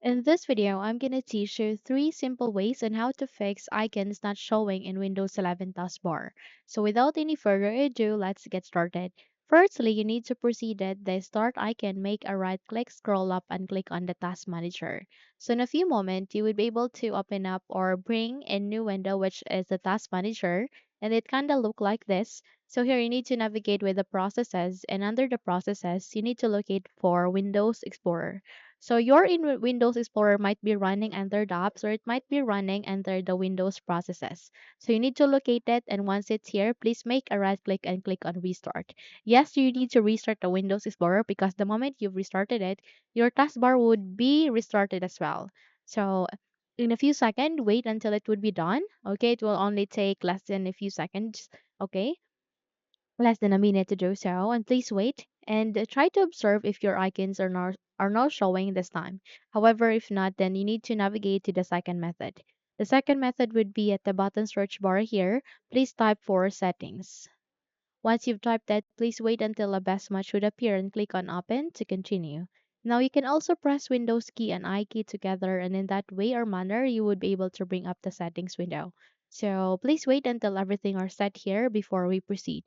In this video, I'm going to teach you three simple ways on how to fix icons not showing in Windows 11 taskbar. So without any further ado, let's get started. Firstly, you need to proceed at the start icon, make a right click, scroll up and click on the task manager. So in a few moments, you will be able to open up or bring a new window, which is the task manager. And it kind of look like this. So here you need to navigate with the processes, and under the processes, you need to locate for Windows Explorer. So your Windows Explorer might be running under the apps or it might be running under the Windows processes. So you need to locate it, and once it's here, please make a right click and click on restart. Yes, you need to restart the Windows Explorer because the moment you've restarted it, your taskbar would be restarted as well. So in a few seconds, wait until it would be done. Okay, it will only take less than a few seconds. Okay, less than a minute to do so, and please wait and try to observe if your icons are not showing this time. However, if not, then you need to navigate to the second method. The second method would be at the button search bar here. Please type for settings. Once you've typed that, please wait until a best match would appear and click on open to continue. Now you can also press Windows key and I key together, and in that way or manner you would be able to bring up the settings window. So please wait until everything are set here before we proceed.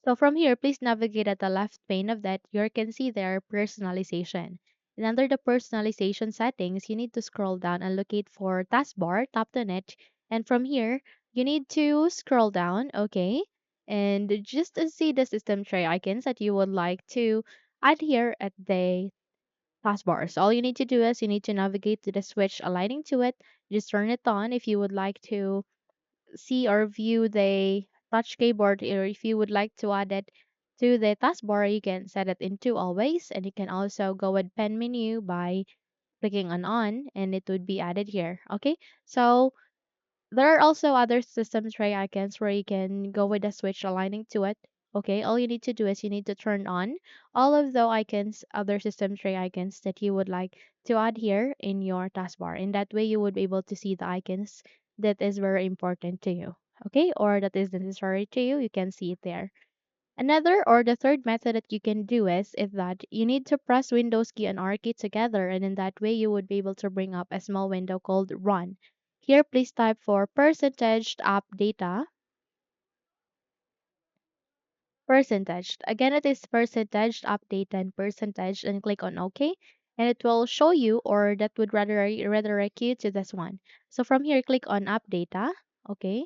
So from here, please navigate at the left pane of that. You can see there personalization. And under the personalization settings, you need to scroll down and locate for taskbar, tap on it. And from here, you need to scroll down, okay? And just to see the system tray icons that you would like to add here at the taskbar. So all you need to do is you need to navigate to the switch aligning to it. Just turn it on if you would like to see or view the touch keyboard, or if you would like to add it to the taskbar, you can set it into always, and you can also go with pen menu by clicking on and it would be added here. Okay, so there are also other system tray icons where you can go with the switch aligning to it. Okay, all you need to do is you need to turn on all of the icons, other system tray icons that you would like to add here in your taskbar. In that way, you would be able to see the icons that is very important to you. Okay, or that is necessary to you, you can see it there. Another or the third method that you can do is that you need to press Windows key and R key together, and in that way you would be able to bring up a small window called Run. Here, please type for percentage app data, percentage. Again, it is percentage app data and percentage, and click on OK. And it will show you, or that would rather redirect you to this one. So from here, click on app data. Okay.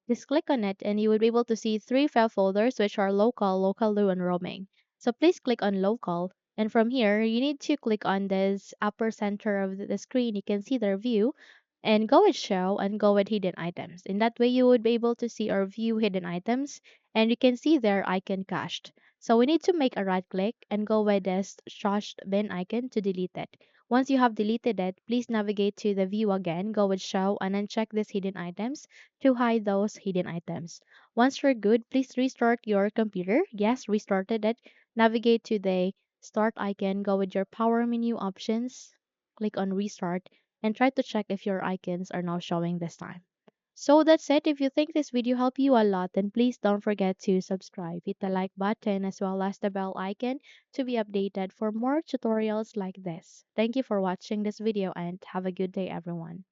Just click on it and you will be able to see three file folders which are local, local do, and roaming. So please click on local, and from here you need to click on this upper center of the screen. You can see their view and go with show and go with hidden items. In that way you would be able to see or view hidden items, and you can see their icon cached. So we need to make a right click and go with this trashed bin icon to delete it. Once you have deleted it, please navigate to the view again, go with show, and uncheck these hidden items to hide those hidden items. Once you're good, please restart your computer. Yes, restarted it. Navigate to the start icon, go with your power menu options, click on restart, and try to check if your icons are now showing this time. So that's it. If you think this video helped you a lot, then please don't forget to subscribe. Hit the like button as well as the bell icon to be updated for more tutorials like this. Thank you for watching this video and have a good day, everyone.